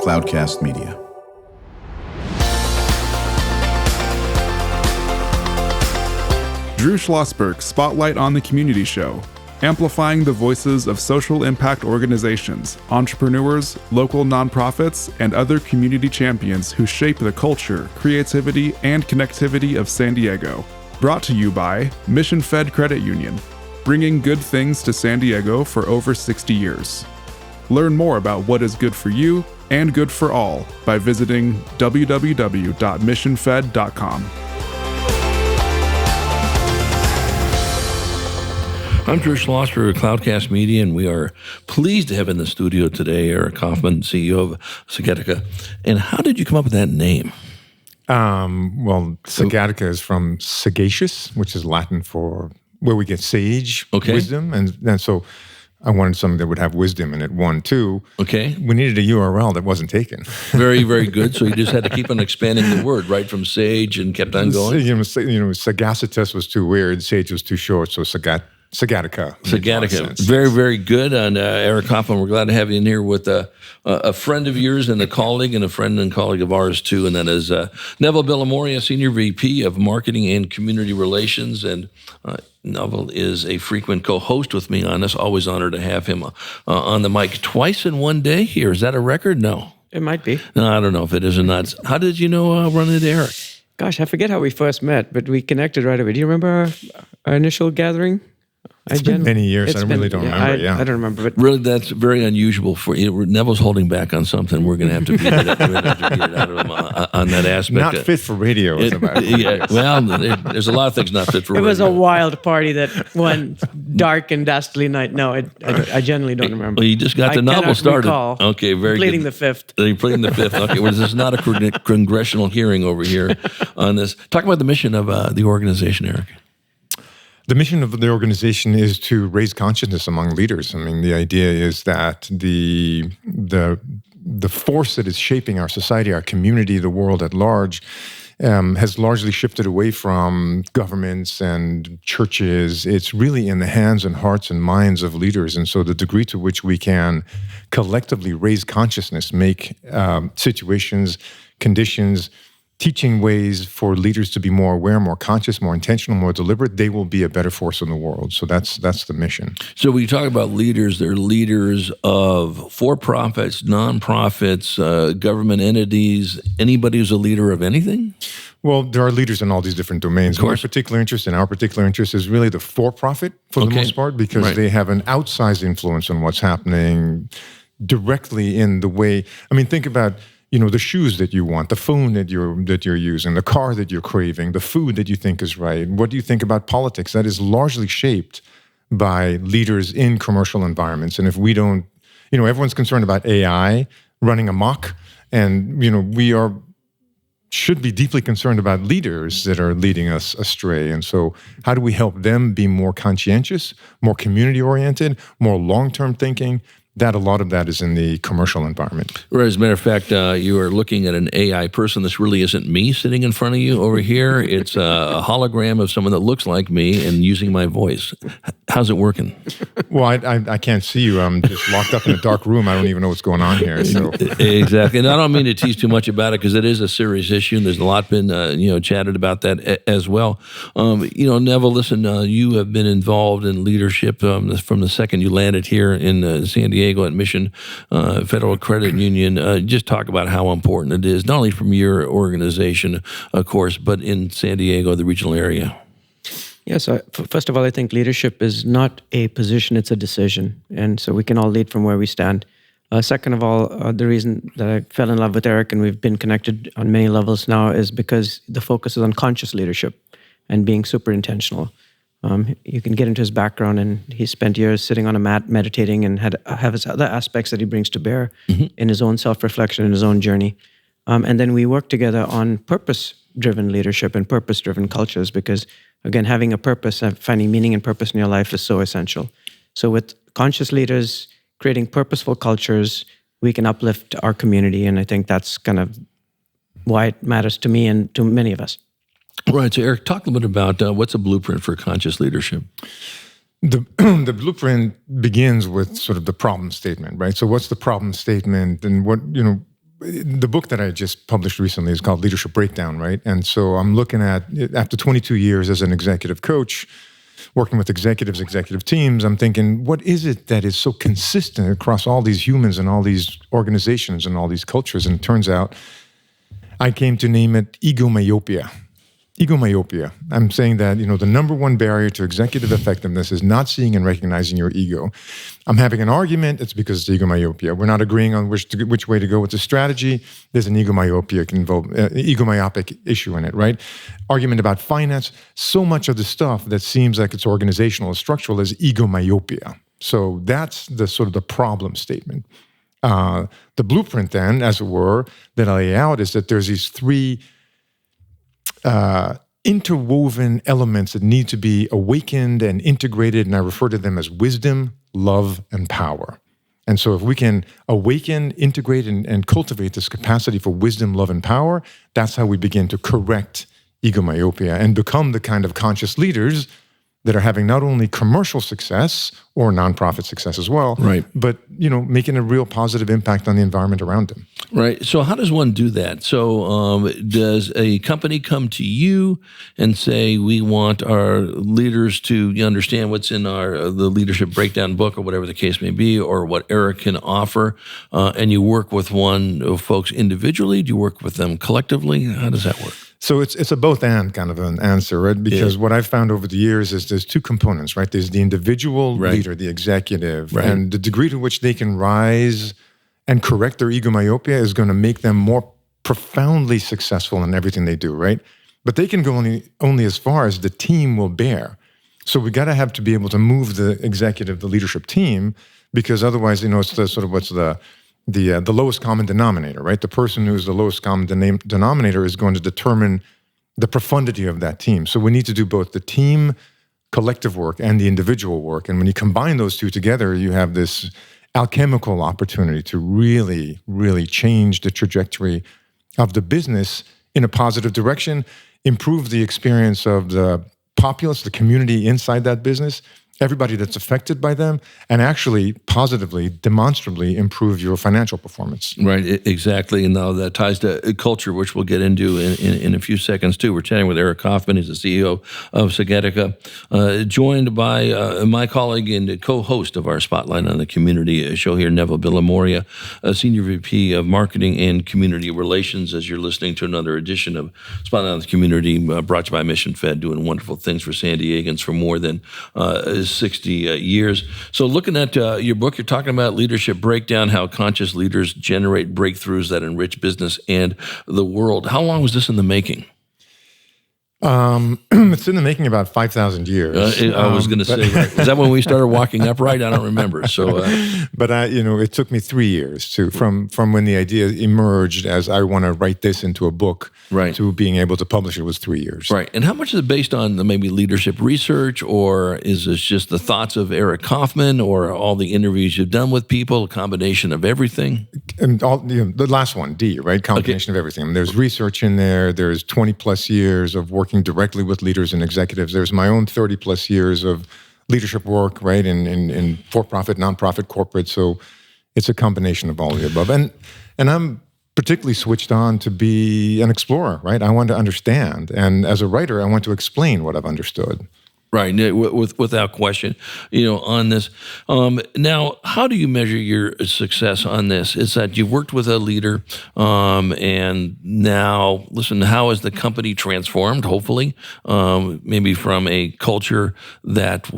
Cloudcast Media. Drew Schlosberg Spotlight on the Community Show, amplifying the voices of social impact organizations, entrepreneurs, local nonprofits, and other community champions who shape the culture, creativity, and connectivity of San Diego. Brought to you by Mission Fed Credit Union, bringing good things to San Diego for over 60 years. Learn more about what is good for you and good for all by visiting www.missionfed.com. I'm Drew Schlosberg of Cloudcast Media, and we are pleased to have in the studio today Eric Kaufmann, CEO of Sagatica. And how did you come up with that name? Well, Sagatica is from sagacious, which is Latin for where we get sage, wisdom. And so I wanted something that would have wisdom in it. 1, 2. Okay. We needed a URL that wasn't taken. Very, very good. So you just had to keep on expanding the word, right, from sage and kept on going? Sagacitas was too weird. Sage was too short. So Sagatica. Very, very good. And Eric Kaufmann, we're glad to have you in here with a friend of yours and a colleague, and a friend and colleague of ours too, and that is Neville Villamoria, Senior VP of Marketing and Community Relations. And Neville is a frequent co-host with me on this. Always honored to have him on the mic twice in one day here. Is that a record? No. It might be. No, I don't know if it is or not. How did you know run into Eric? Gosh, I forget how we first met, but we connected right away. Do you remember our initial gathering? It's been many years. I really don't remember. I don't remember. But really, that's very unusual for you. Neville's holding back on something. We're going to have to beat it out of him on that aspect. Not fit for radio. Well, there's a lot of things not fit for radio. It was a wild party that one dark and dastardly night. No, I genuinely don't remember. Well, you just got the novel started. Recall. Okay, very pleading good. Pleading the fifth. Okay, well, this is not a congressional hearing over here on this. Talk about the mission of the organization, Eric. The mission of the organization is to raise consciousness among leaders. I mean, the idea is that the force that is shaping our society, our community, the world at large, has largely shifted away from governments and churches. It's really in the hands and hearts and minds of leaders. And so the degree to which we can collectively raise consciousness, make situations, conditions, teaching ways for leaders to be more aware, more conscious, more intentional, more deliberate, they will be a better force in the world. So that's the mission. So when you talk about leaders, they're leaders of for-profits, non-profits, government entities, anybody who's a leader of anything? Well, there are leaders in all these different domains. Our particular interest is really the for-profit for the most part, because they have an outsized influence on what's happening directly in the way. I mean, think about the shoes that you want, the phone that you're using, the car that you're craving, the food that you think is right. What do you think about politics? That is largely shaped by leaders in commercial environments. And if we don't, everyone's concerned about AI running amok, and we should be deeply concerned about leaders that are leading us astray. And so how do we help them be more conscientious, more community-oriented, more long-term thinking? A lot of that is in the commercial environment. Right. As a matter of fact, you are looking at an AI person. This really isn't me sitting in front of you over here. It's a hologram of someone that looks like me and using my voice. How's it working? Well, I can't see you. I'm just locked up in a dark room. I don't even know what's going on here. So. Exactly. And I don't mean to tease too much about it, because it is a serious issue, and there's a lot been chatted about that as well. Neville, listen, you have been involved in leadership from the second you landed here in San Diego at Mission Federal Credit Union. Just talk about how important it is, not only from your organization, of course, but in San Diego, the regional area. Yes. First of all, I think leadership is not a position, it's a decision. And so we can all lead from where we stand. Second of all, the reason that I fell in love with Eric, and we've been connected on many levels now, is because the focus is on conscious leadership and being super intentional. You can get into his background, and he spent years sitting on a mat meditating, and have his other aspects that he brings to bear in his own self-reflection, in his own journey. And then we work together on purpose-driven leadership and purpose-driven cultures, because, again, having a purpose, finding meaning and purpose in your life is so essential. So with conscious leaders creating purposeful cultures, we can uplift our community, and I think that's kind of why it matters to me and to many of us. Right. So, Eric, talk a little bit about what's a blueprint for conscious leadership. The blueprint begins with sort of the problem statement, right? So what's the problem statement, and what, the book that I just published recently is called Leadership Breakdown, right? And so I'm looking at, after 22 years as an executive coach, working with executives, executive teams, I'm thinking, what is it that is so consistent across all these humans and all these organizations and all these cultures? And it turns out I came to name it egomyopia. Egomyopia. I'm saying that, the number one barrier to executive effectiveness is not seeing and recognizing your ego. I'm having an argument, it's because it's egomyopia. We're not agreeing on which way to go with the strategy. There's an egomyopic issue in it, right? Argument about finance. So much of the stuff that seems like it's organizational or structural is egomyopia. So that's the sort of the problem statement. The blueprint then, as it were, that I lay out is that there's these three interwoven elements that need to be awakened and integrated, and I refer to them as wisdom, love, and power. And so if we can awaken, integrate, and cultivate this capacity for wisdom, love, and power, that's how we begin to correct egomyopia and become the kind of conscious leaders that are having not only commercial success or nonprofit success as well, right, but making a real positive impact on the environment around them. Right. So how does one do that? So does a company come to you and say, we want our leaders to understand what's in the Leadership Breakdown book or whatever the case may be, or what Eric can offer, and you work with one of folks individually? Do you work with them collectively? How does that work? So it's a both and kind of an answer, right? Because what I've found over the years is there's two components, right? There's the individual leader, the executive, and the degree to which they can rise and correct their egomyopia is going to make them more profoundly successful in everything they do, right? But they can go only as far as the team will bear. So we got to have to be able to move the executive, the leadership team, because otherwise, it's the sort of what's the lowest common denominator, right? The person who's the lowest common denominator is going to determine the profundity of that team. So we need to do both the team collective work and the individual work. And when you combine those two together, you have this alchemical opportunity to really, really change the trajectory of the business in a positive direction, improve the experience of the populace, the community inside that business, everybody that's affected by them, and actually positively, demonstrably improve your financial performance. Right, exactly. And now that ties to culture, which we'll get into in a few seconds too. We're chatting with Eric Kaufmann. He's the CEO of Sagetica, joined by my colleague and co-host of our Spotlight on the Community show here, Neville Villamoria, Senior VP of Marketing and Community Relations, as you're listening to another edition of Spotlight on the Community, brought to you by Mission Fed, doing wonderful things for San Diegans for more than 60 years. So looking at your book, you're talking about Leadership Breakdown, how conscious leaders generate breakthroughs that enrich business and the world. How long was this in the making? It's in the making about 5,000 years. I was going to say, right. Was that when we started walking upright? I don't remember. So, but it took me 3 years from when the idea emerged as I want to write this into a book, to being able to publish it was 3 years. Right. And how much is it based on maybe leadership research, or is this just the thoughts of Eric Kaufmann, or all the interviews you've done with people, a combination of everything? And the last one, D, right? Combination of everything. I mean, there's research in there. There's 20 plus years of working directly with leaders and executives. There's my own 30 plus years of leadership work, right, in for-profit, nonprofit, corporate. So it's a combination of all of the above. And I'm particularly switched on to be an explorer, right? I want to understand. And as a writer, I want to explain what I've understood. Right, without question, on this. Now, how do you measure your success on this? It's that you've worked with a leader, and now, listen, how has the company transformed, hopefully, maybe from a culture that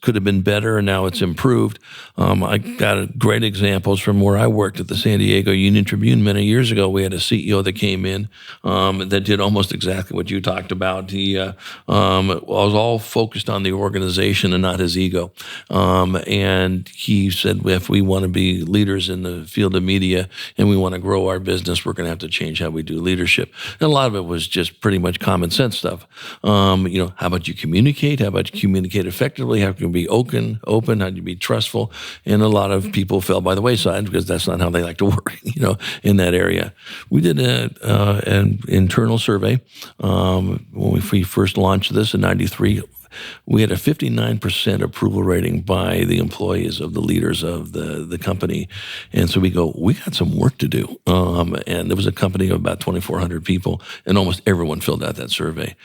could have been better, and now it's improved. I got great examples from where I worked at the San Diego Union Tribune many years ago. We had a CEO that came in that did almost exactly what you talked about. He was all focused on the organization and not his ego. And he said, if we want to be leaders in the field of media and we want to grow our business, we're going to have to change how we do leadership. And a lot of it was just pretty much common sense stuff. How about you communicate? How about you communicate effectively? How can you be open? How do you be trustful? And a lot of people fell by the wayside because that's not how they like to work, in that area. We did an internal survey when we first launched this in '93. we had a 59% approval rating by the employees of the leaders of the company. And so we go, we got some work to do. And there was a company of about 2,400 people, and almost everyone filled out that survey.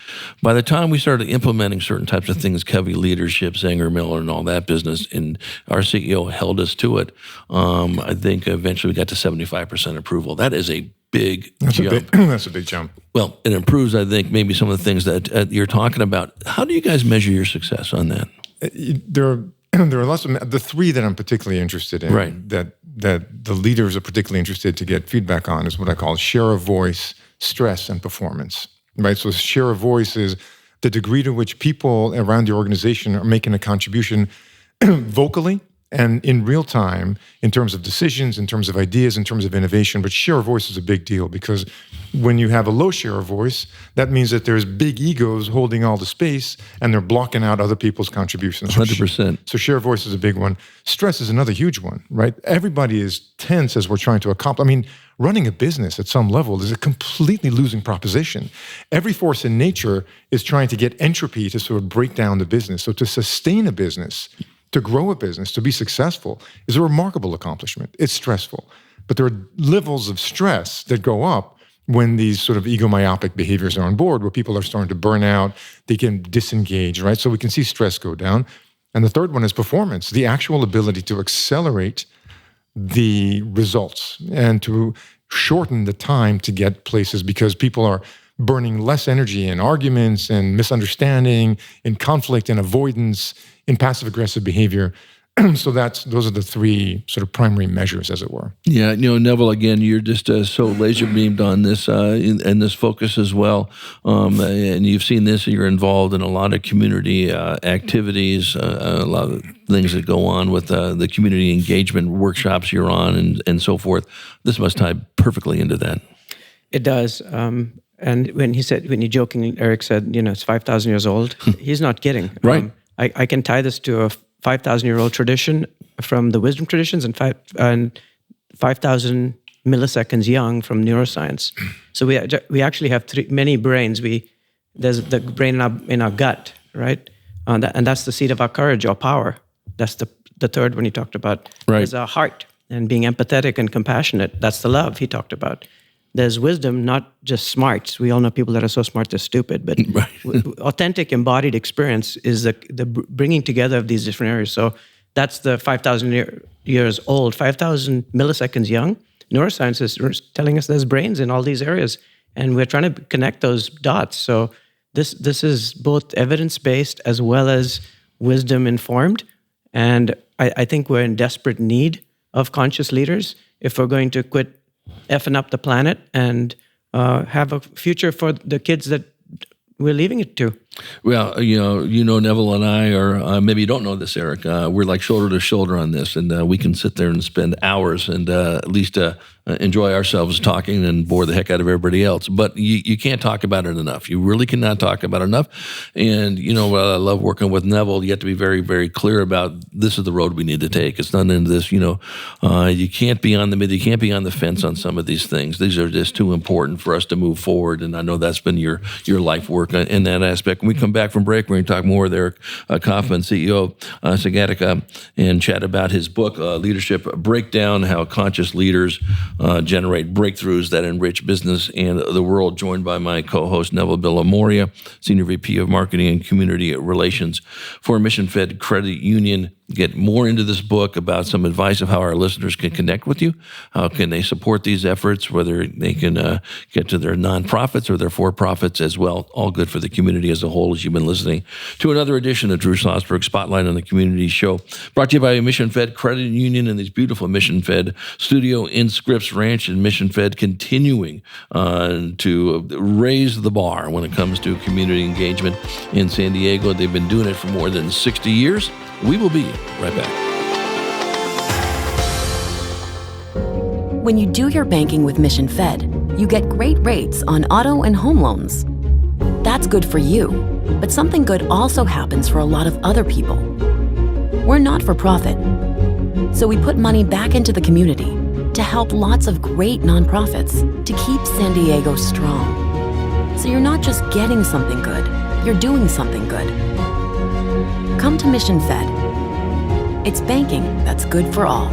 By the time we started implementing certain types of things, Covey leadership, Sanger Miller, and all that business, and our CEO held us to it, I think eventually we got to 75% approval. That is a big jump. That's a big jump. Well, it improves, I think, maybe some of the things that you're talking about. How do you guys measure your success on that? There are lots of the three that I'm particularly interested in. Right. That the leaders are particularly interested to get feedback on is what I call share of voice, stress, and performance. Right. So share of voice is the degree to which people around the organization are making a contribution vocally and in real time, in terms of decisions, in terms of ideas, in terms of innovation. But share of voice is a big deal, because when you have a low share of voice, that means that there's big egos holding all the space and they're blocking out other people's contributions. 100%. So share of voice is a big one. Stress is another huge one, right? Everybody is tense as we're trying to accomplish. I mean, running a business at some level is a completely losing proposition. Every force in nature is trying to get entropy to sort of break down the business. So to sustain a business, to grow a business, to be successful, is a remarkable accomplishment. It's stressful. But there are levels of stress that go up when these sort of egomyopic behaviors are on board, where people are starting to burn out, they can disengage, right? So we can see stress go down. And the third one is performance, the actual ability to accelerate the results and to shorten the time to get places, because people are burning less energy in arguments and misunderstanding, in conflict and avoidance, in passive-aggressive behavior. So those are the three sort of primary measures, as it were. Yeah, Neville, again, you're just so laser-beamed on this and this focus as well. And you've seen this, and you're involved in a lot of community activities, a lot of things that go on with the community engagement workshops you're on and so forth. This must tie perfectly into that. It does. And when you jokingly, Eric said, it's 5,000 years old, he's not kidding. Right. I can tie this to a 5,000-year-old tradition from the wisdom traditions and 5,000 milliseconds young from neuroscience. So we actually have many brains. There's the brain in our gut, right? And that's the seat of our courage or power. That's the third one he talked about. Right. There's our heart and being empathetic and compassionate. That's the love he talked about. There's wisdom, not just smarts. We all know people that are so smart they're stupid, but authentic embodied experience is the bringing together of these different areas. So that's the 5,000 years old, 5,000 milliseconds young. Neuroscience is telling us there's brains in all these areas, and we're trying to connect those dots. So this is both evidence-based as well as wisdom-informed, and I think we're in desperate need of conscious leaders if we're going to quit effing up the planet and have a future for the kids that we're leaving it to. Well, Neville and I are, maybe you don't know this, Eric, we're like shoulder to shoulder on this, and we can sit there and spend hours and at least enjoy ourselves talking and bore the heck out of everybody else. But you can't talk about it enough. You really cannot talk about it enough. And, I love working with Neville. You have to be very, very clear about this is the road we need to take. It's not into this, you can't be on the fence on some of these things. These are just too important for us to move forward. And I know that's been your life work in that aspect. When we come back from break, we're going to talk more with Eric Kaufmann, CEO of Sagatica, and chat about his book, Leadership Breakdown, How Conscious Leaders Generate Breakthroughs That Enrich Business and the World, joined by my co-host, Neville Villamoria, Senior VP of Marketing and Community Relations for Mission Fed Credit Union. Get more into this book about some advice of how our listeners can connect with you. How can they support these efforts, whether they can get to their nonprofits or their for-profits as well. All good for the community as a whole, as you've been listening to another edition of Drew Schlosberg Spotlight on the Community Show, brought to you by Mission Fed Credit Union and these beautiful Mission Fed studio in Scripps Ranch, and Mission Fed continuing to raise the bar when it comes to community engagement in San Diego. They've been doing it for more than 60 years. We will be right back. When you do your banking with Mission Fed, you get great rates on auto and home loans. That's good for you, but something good also happens for a lot of other people. We're not for profit, so we put money back into the community to help lots of great nonprofits to keep San Diego strong. So you're not just getting something good, you're doing something good. Come to Mission Fed. It's banking that's good for all.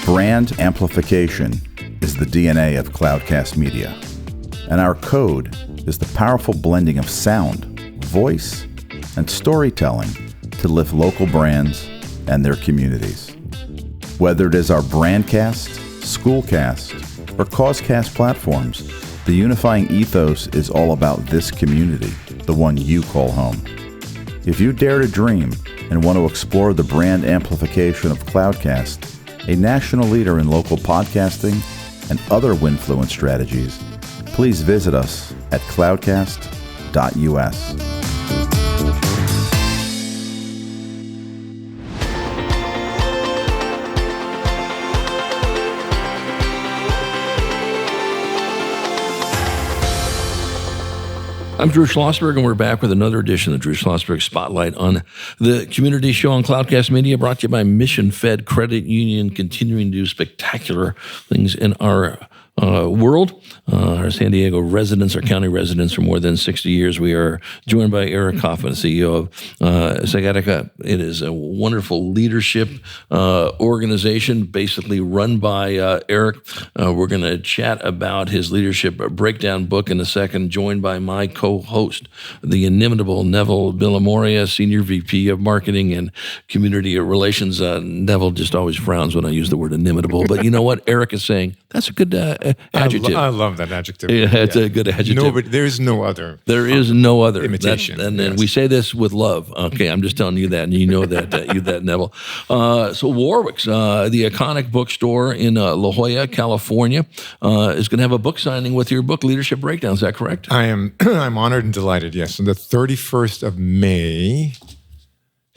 Brand amplification is the DNA of Cloudcast Media, and our code is the powerful blending of sound, voice, and storytelling to lift local brands and their communities. Whether it is our Brandcast, Schoolcast, or Causecast platforms, the unifying ethos is all about this community, the one you call home. If you dare to dream and want to explore the brand amplification of Cloudcast, a national leader in local podcasting and other Winfluence strategies, please visit us at cloudcast.us. I'm Drew Schlosberg, and we're back with another edition of the Drew Schlosberg Spotlight on the community show on Cloudcast Media, brought to you by Mission Fed Credit Union, continuing to do spectacular things in our world. Our San Diego residents, our county residents for more than 60 years. We are joined by Enrich, CEO of Sagatica. It is a wonderful leadership organization, basically run by Enrich. We're going to chat about his leadership breakdown book in a second, joined by my co-host, the inimitable Neville Villamoria, Senior VP of Marketing and Community Relations. Neville just always frowns when I use the word inimitable, but you know what? Enrich is saying, that's a good adjective. I love that adjective. Yeah, it's a good adjective. But there is no other. There is no other imitation. And we say this with love. Okay, I'm just telling you that, and you know that, you that, Neville. So Warwick's, the iconic bookstore in La Jolla, California, is going to have a book signing with your book, Leadership Breakdown. Is that correct? I'm honored and delighted, yes. On the 31st of May,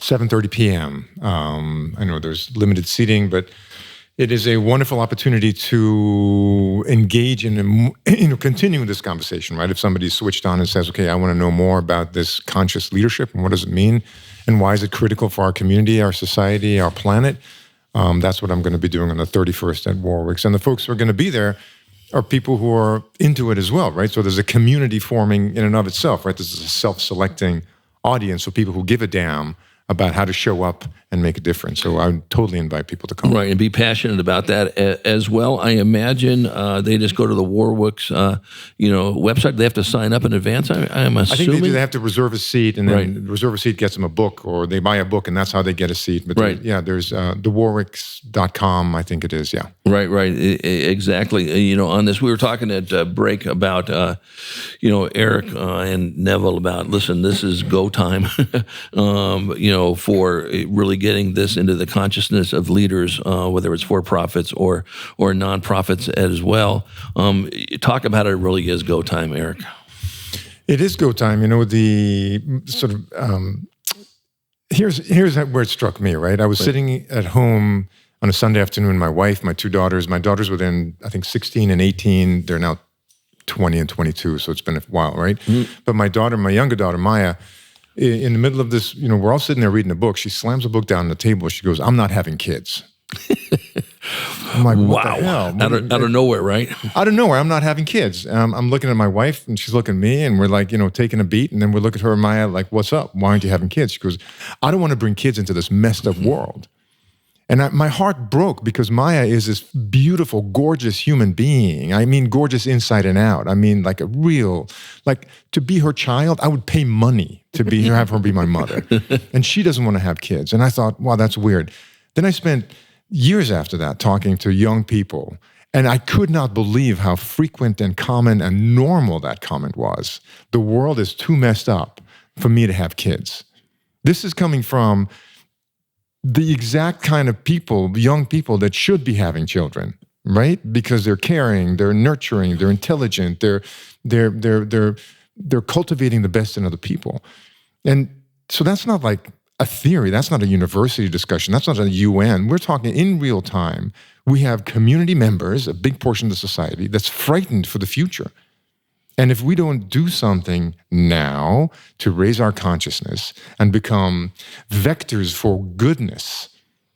7:30 p.m. I know there's limited seating, but it is a wonderful opportunity to engage in, continuing this conversation, right? If somebody switched on and says, okay, I want to know more about this conscious leadership and what does it mean and why is it critical for our community, our society, our planet, that's what I'm going to be doing on the 31st at Warwick's. And the folks who are going to be there are people who are into it as well, right? So there's a community forming in and of itself, right? This is a self-selecting audience, so people who give a damn about how to show up and make a difference. So I would totally invite people to come. Right, and be passionate about that as well. I imagine they just go to the Warwick's, website. They have to sign up in advance. I'm assuming. I think they have to reserve a seat, and then reserve a seat gets them a book, or they buy a book, and that's how they get a seat. But there's thewarwicks.com, I think it is. Yeah. Right. Exactly. On this, we were talking at break about, Enrich and Neville about, listen, this is go time. For really getting this into the consciousness of leaders, whether it's for-profits or nonprofits as well. Talk about it really is go time, Enrich. It is go time. The sort of, here's where it struck me, right? I was sitting at home on a Sunday afternoon, my wife, my two daughters. My daughters were then, I think, 16 and 18. They're now 20 and 22, so it's been a while, right? Mm-hmm. But my younger daughter, Maya, in the middle of this, we're all sitting there reading a book. She slams a book down on the table. She goes, I'm not having kids. I'm like, what the hell? Out of nowhere, right? Out of nowhere, I'm not having kids. I'm looking at my wife, and she's looking at me, and we're like, taking a beat, and then we look at her and Maya like, what's up? Why aren't you having kids? She goes, I don't want to bring kids into this messed up world. And my heart broke because Maya is this beautiful, gorgeous human being. I mean, gorgeous inside and out. I mean, like to be her child, I would pay money to have her be my mother. And she doesn't want to have kids. And I thought, wow, that's weird. Then I spent years after that talking to young people, and I could not believe how frequent and common and normal that comment was. The world is too messed up for me to have kids. This is coming from the exact kind of people, young people that should be having children, right? Because they're caring, they're nurturing, they're intelligent, they're cultivating the best in other people. And so that's not like a theory, that's not a university discussion, that's not a UN. We're talking in real time. We have community members, a big portion of the society, that's frightened for the future. And if we don't do something now to raise our consciousness and become vectors for goodness,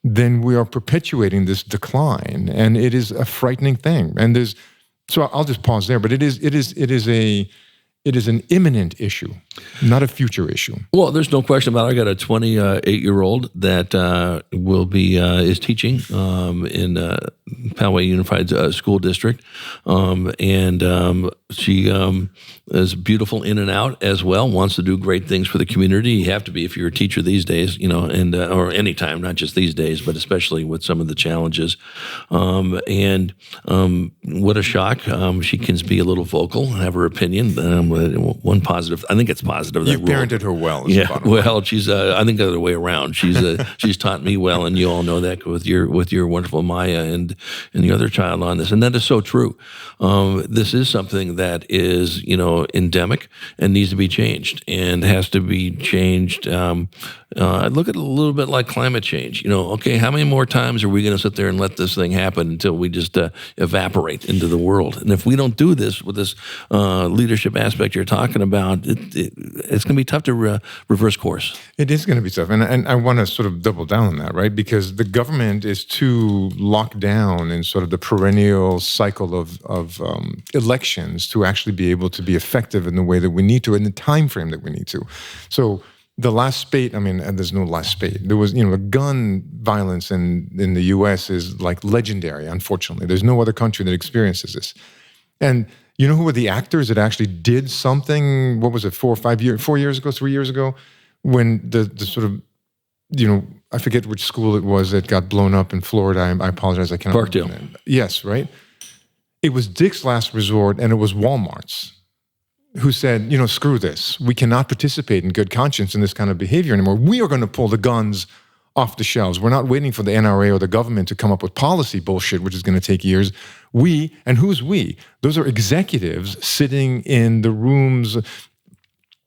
then we are perpetuating this decline. And it is a frightening thing. And so I'll just pause there, but it is It is an imminent issue, not a future issue. Well, there's no question about it. I got a 28-year-old that is teaching in Poway Unified School District, and she is beautiful in and out as well. Wants to do great things for the community. You have to be if you're a teacher these days, and or any time, not just these days, but especially with some of the challenges. What a shock! She can be a little vocal, have her opinion. One positive, I think it's positive. You parented her well. Yeah, well, she's I think the other way around. She's taught me well, and you all know that with your wonderful Maya and the other child on this, and that is so true. This is something that is endemic and needs to be changed, and has to be changed. I look at it a little bit like climate change. Okay, how many more times are we going to sit there and let this thing happen until we just evaporate into the world? And if we don't do this with this leadership aspect you're talking about, it's going to be tough to reverse course. It is going to be tough. And I want to sort of double down on that, right? Because the government is too locked down in sort of the perennial cycle of elections to actually be able to be effective in the way that we need to, in the time frame that we need to. So the last spate, and there's no last spate. There was, the gun violence in the U.S. is like legendary, unfortunately. There's no other country that experiences this. And you know who were the actors that actually did something, what was it, 3 years ago, when the sort of, I forget which school it was that got blown up in Florida. I apologize, I cannot Parkdale. remember. Yes, right? It was Dick's Last Resort, and it was Walmart's, who said, screw this. We cannot participate in good conscience in this kind of behavior anymore. We are going to pull the guns off the shelves. We're not waiting for the NRA or the government to come up with policy bullshit, which is going to take years. We, and who's we? Those are executives sitting in the rooms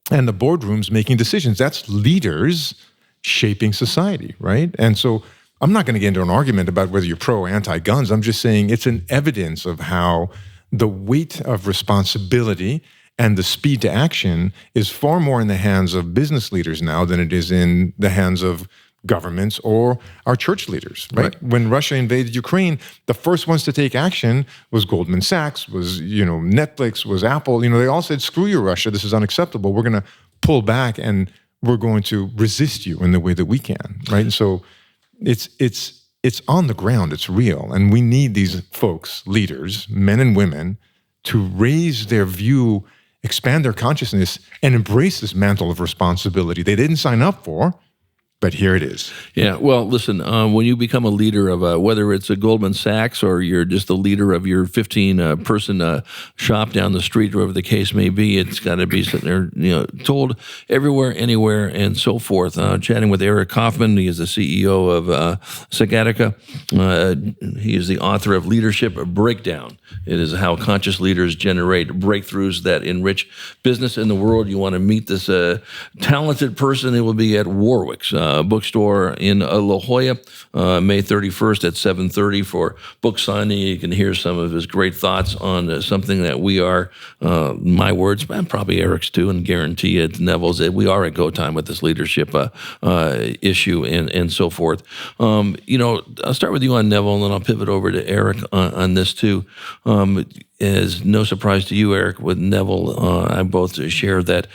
and the boardrooms making decisions. That's leaders shaping society, right? And so I'm not going to get into an argument about whether you're pro or anti-guns. I'm just saying it's an evidence of how the weight of responsibility and the speed to action is far more in the hands of business leaders now than it is in the hands of governments or our church leaders, right? When Russia invaded Ukraine, the first ones to take action was Goldman Sachs, was, Netflix, was Apple. They all said, screw you, Russia, this is unacceptable. We're going to pull back and we're going to resist you in the way that we can, right? And so it's on the ground, it's real. And we need these folks, leaders, men and women, to raise their view, expand their consciousness, and embrace this mantle of responsibility they didn't sign up for, but here it is. Yeah, well, listen, when you become a leader of whether it's a Goldman Sachs or you're just the leader of your 15-person shop down the street, wherever the case may be, it's got to be sitting there, told everywhere, anywhere, and so forth. Chatting with Eric Kaufmann, he is the CEO of Sagatica. He is the author of Leadership Breakdown. It is how conscious leaders generate breakthroughs that enrich business in the world. You want to meet this talented person, it will be at Warwick's Bookstore in La Jolla, May 31st at 7:30 for book signing. You can hear some of his great thoughts on something that we are, my words, and probably Eric's too, and guarantee it, Neville's, we are at go time with this leadership issue and so forth. I'll start with you on Neville, and then I'll pivot over to Eric on this too. Is no surprise to you, Eric, with Neville. I both share that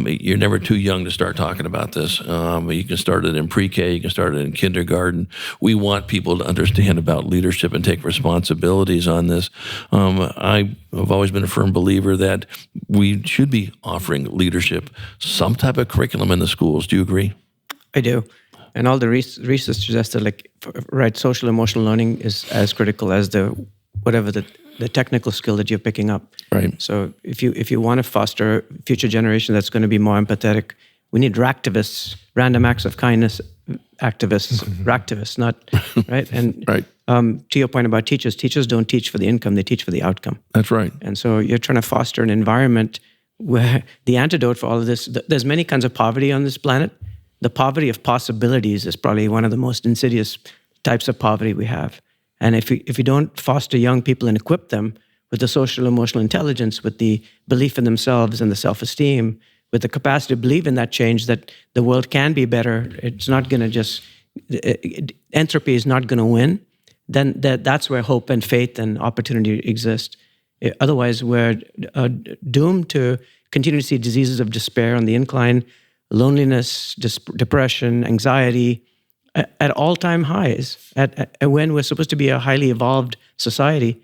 you're never too young to start talking about this. You can start it in pre-K, you can start it in kindergarten. We want people to understand about leadership and take responsibilities on this. I have always been a firm believer that we should be offering leadership, some type of curriculum in the schools. Do you agree? I do. And all the research suggests that, social emotional learning is as critical as the technical skill that you're picking up. Right. So if you want to foster a future generation that's going to be more empathetic, we need racktivists, random acts of kindness activists, racktivists, not right. And to your point about teachers don't teach for the income; they teach for the outcome. That's right. And so you're trying to foster an environment where the antidote for all of this. There's many kinds of poverty on this planet. The poverty of possibilities is probably one of the most insidious types of poverty we have. And if you don't foster young people and equip them with the social emotional intelligence, with the belief in themselves and the self-esteem, with the capacity to believe in that change, that the world can be better, it's not going to just, entropy is not going to win, then that's where hope and faith and opportunity exist. Otherwise, we're doomed to continue to see diseases of despair on the incline, loneliness, depression, anxiety at all-time highs. When we're supposed to be a highly evolved society,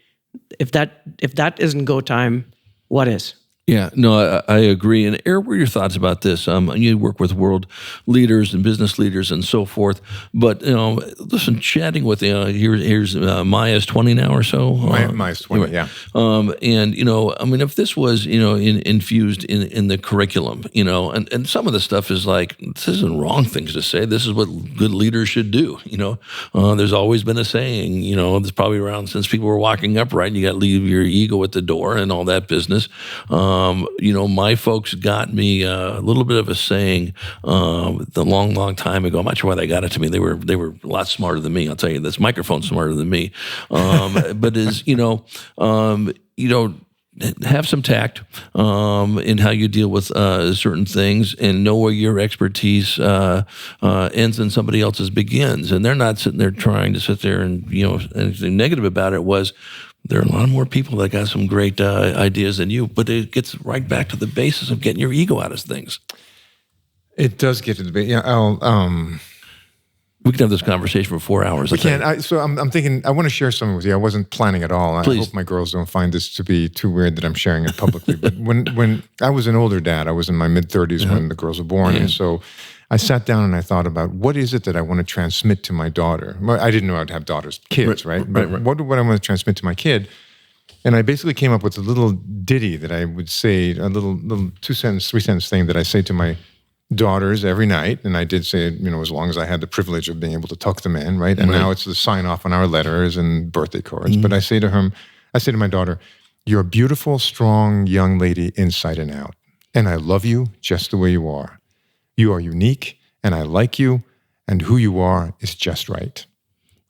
if that isn't go time, what is? Yeah, no, I agree. And Eric, what are your thoughts about this? You work with world leaders and business leaders and so forth. But listen, chatting with here's Maya's 20 now or so. Maya's 20, yeah. And if this was infused in the curriculum, and some of the stuff is like, this isn't wrong things to say. This is what good leaders should do. There's always been a saying. It's probably around since people were walking upright. And you got to leave your ego at the door and all that business. My folks got me a little bit of a saying the long time ago. I'm not sure why they got it to me. They were a lot smarter than me. I'll tell you, this microphone's smarter than me. But have some tact in how you deal with certain things, and know where your expertise ends and somebody else's begins. And they're not sitting there trying to sit there and anything negative about it. Was there are a lot more people that got some great ideas than you, but it gets right back to the basis of getting your ego out of things. It does get to the base. Yeah, we could have this conversation for 4 hours. We can. I'm thinking, I want to share something with you. I wasn't planning at all. Please. I hope my girls don't find this to be too weird that I'm sharing it publicly. But when I was an older dad, I was in my mid-30s when the girls were born. And so I sat down and I thought about, what is it that I want to transmit to my daughter? Well, I didn't know I'd have kids, right? But what do I want to transmit to my kid? And I basically came up with a little ditty that I would say, a little 2-sentence, 3-sentence thing that I say to my daughters every night. And I did say it, as long as I had the privilege of being able to tuck them in, right? And now it's the sign off on our letters and birthday cards. But I say to my daughter, you're a beautiful, strong young lady inside and out. And I love you just the way you are. You are unique, and I like you, and who you are is just right.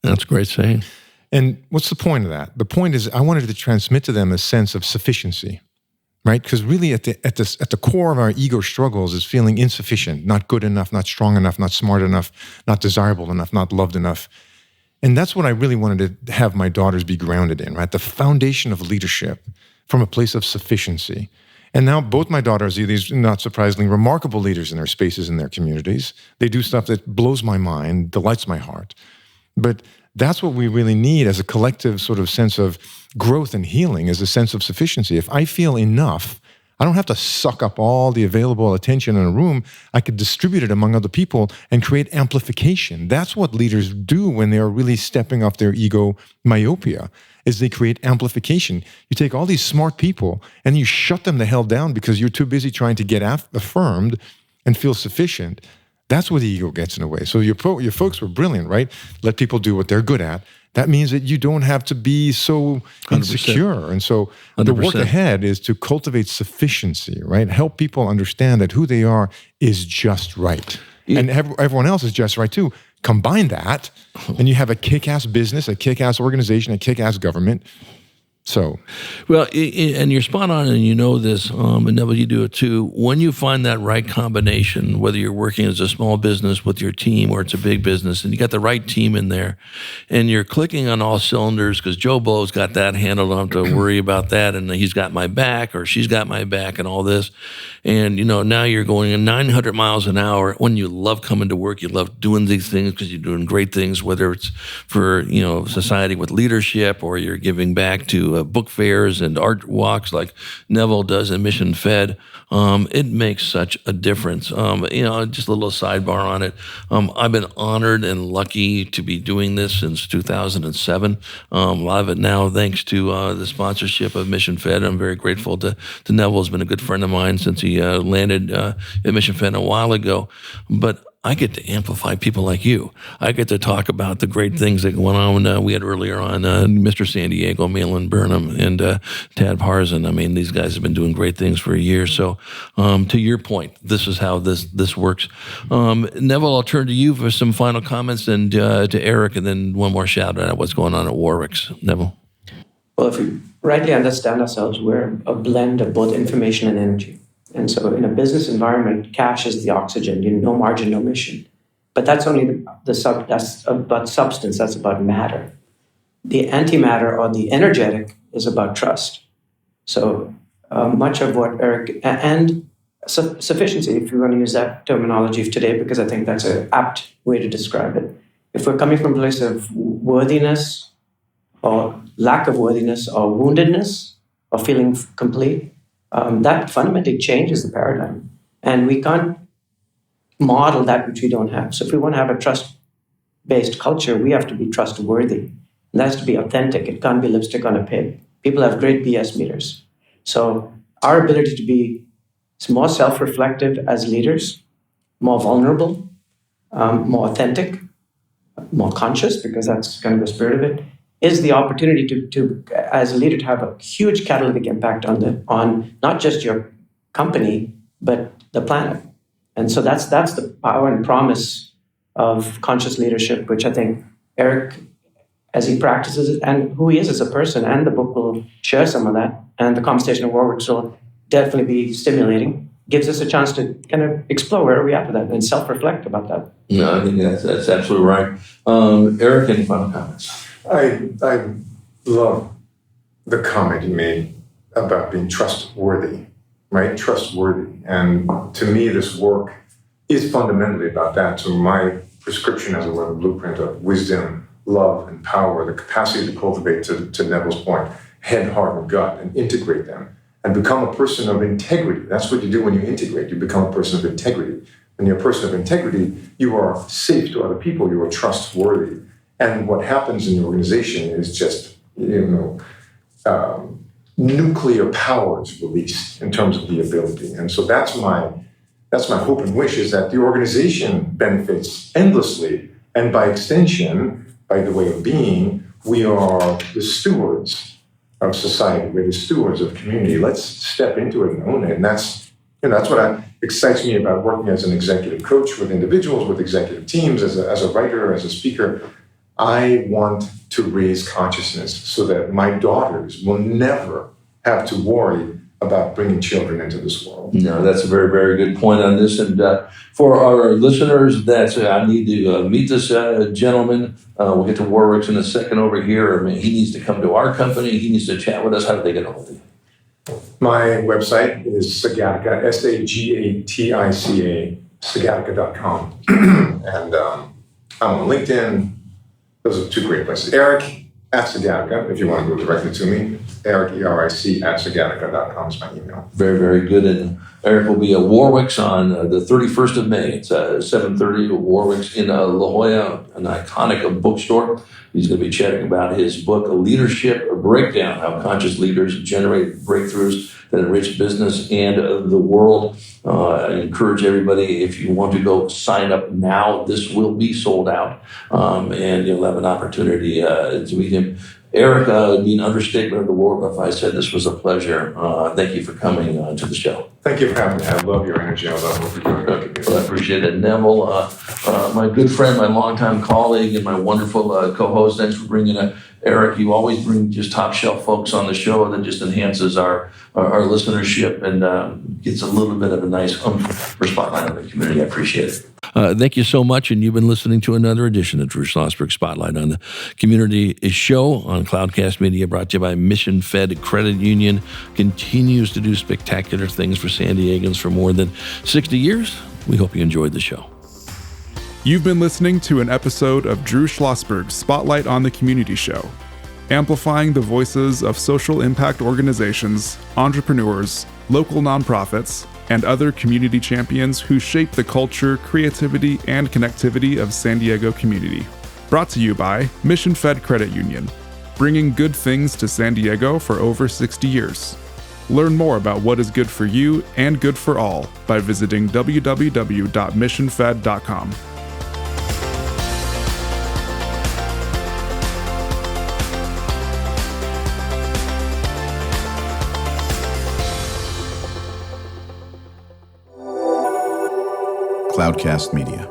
That's a great saying. And what's the point of that? The point is I wanted to transmit to them a sense of sufficiency, right? Because really at the core of our ego struggles is feeling insufficient, not good enough, not strong enough, not smart enough, not desirable enough, not loved enough. And that's what I really wanted to have my daughters be grounded in, right? The foundation of leadership from a place of sufficiency. And now both my daughters are these, not surprisingly, remarkable leaders in their spaces, in their communities. They do stuff that blows my mind, delights my heart. But that's what we really need as a collective sort of sense of growth and healing, is a sense of sufficiency. If I feel enough, I don't have to suck up all the available attention in a room. I could distribute it among other people and create amplification. That's what leaders do when they are really stepping off their ego myopia, is they create amplification. You take all these smart people and you shut them the hell down because you're too busy trying to get affirmed and feel sufficient. That's where the ego gets in the way. So your folks were brilliant, right? Let people do what they're good at. That means that you don't have to be so insecure. 100%. And so the work ahead is to cultivate sufficiency, right? Help people understand that who they are is just right. Yeah. And everyone else is just right too. Combine that, and you have a kick-ass business, a kick-ass organization, a kick-ass government. So, well, and you're spot on, and you know this, and Neville, you do it too. When you find that right combination, whether you're working as a small business with your team or it's a big business, and you got the right team in there, and you're clicking on all cylinders because Joe Blow's got that handled, I don't have to worry about that, and he's got my back or she's got my back and all this. And, now you're going at 900 miles an hour when you love coming to work, you love doing these things because you're doing great things, whether it's for, society with leadership or you're giving back to book fairs and art walks like Neville does in Mission Fed. It makes such a difference. Just a little sidebar on it. I've been honored and lucky to be doing this since 2007. A lot of it now thanks to the sponsorship of Mission Fed. I'm very grateful to Neville. Has been a good friend of mine since he landed at Mission Fed a while ago. But I get to amplify people like you. I get to talk about the great things that went on. We had earlier on Mr. San Diego, Malin Burnham, and Tad Parzan. I mean, these guys have been doing great things for a year. So to your point, this is how this works. Neville, I'll turn to you for some final comments, and to Eric, and then one more shout out at what's going on at Warwick's. Neville. Well, if we rightly understand ourselves, we're a blend of both information and energy. And so in a business environment, cash is the oxygen, no margin, no mission. But that's only that's about substance, that's about matter. The antimatter or the energetic is about trust. So much of what Eric, and sufficiency, if you want to use that terminology of today, because I think that's an apt way to describe it. If we're coming from a place of worthiness or lack of worthiness or woundedness or feeling complete, that fundamentally changes the paradigm. And we can't model that which we don't have. So if we want to have a trust-based culture, we have to be trustworthy. And that has to be authentic. It can't be lipstick on a pig. People have great BS meters. So our ability to be more self-reflective as leaders, more vulnerable, more authentic, more conscious, because that's kind of the spirit of it, is the opportunity to as a leader, to have a huge catalytic impact on not just your company, but the planet. And so that's the power and promise of conscious leadership, which I think Eric, as he practices it, and who he is as a person, and the book will share some of that, and the conversation of Warwick will definitely be stimulating, gives us a chance to kind of explore where are we at with that and self-reflect about that. No, I think that's absolutely right. Eric, any final comments? I love the comment you made about being trustworthy, right? Trustworthy. And to me, this work is fundamentally about that. So my prescription, as it were, the blueprint of wisdom, love, and power, the capacity to cultivate, to Neville's point, head, heart, and gut, and integrate them, and become a person of integrity. That's what you do when you integrate. You become a person of integrity. When you're a person of integrity, you are safe to other people. You are trustworthy. And what happens in the organization is just, nuclear power is released in terms of the ability. And so that's my hope and wish, is that the organization benefits endlessly. And by extension, by the way of being, we are the stewards of society. We're the stewards of community. Let's step into it and own it. And that's what excites me about working as an executive coach with individuals, with executive teams, as a writer, as a speaker. I want to raise consciousness so that my daughters will never have to worry about bringing children into this world. No, that's a very, very good point on this. And for our listeners, I need to meet this gentleman. We'll get to Warwick's in a second over here. I mean, he needs to come to our company. He needs to chat with us. How do they get a hold of you? My website is Sagatica, Sagatica, Sagatica.com. And I'm on LinkedIn. Those are two great places. Eric at Sagatica, if you want to go directly to me. Eric, ERIC, at Sagatica.com is my email. Very, very good. And Eric will be at Warwick's on the 31st of May. It's 7:30 at Warwick's in La Jolla, an iconic bookstore. He's going to be chatting about his book, A Leadership Breakdown, How Conscious Leaders Generate Breakthroughs That Enrich Business and the World. I encourage everybody, if you want to go sign up now, this will be sold out, and you'll have an opportunity to meet him. Eric, it'd be an understatement of the word if I said this was a pleasure. Thank you for coming to the show. Thank you for having me. I love your energy. I love what you're doing. Well, I appreciate it. Neville, my good friend, my longtime colleague, and my wonderful co-host, thanks for bringing Eric. You always bring just top shelf folks on the show that just enhances our listenership and gets a little bit of a nice for Spotlight on the community. I appreciate it. Thank you so much, and you've been listening to another edition of Drew Schlosberg Spotlight on the Community Show on Cloudcast Media, brought to you by Mission Fed Credit Union. Continues to do spectacular things for San Diegans for more than 60 years. We hope you enjoyed the show. You've been listening to an episode of Drew Schlosberg Spotlight on the Community Show, amplifying the voices of social impact organizations, entrepreneurs, local nonprofits, and other community champions who shape the culture, creativity, and connectivity of San Diego community. Brought to you by Mission Fed Credit Union, bringing good things to San Diego for over 60 years. Learn more about what is good for you and good for all by visiting www.missionfed.com. Cloudcast Media.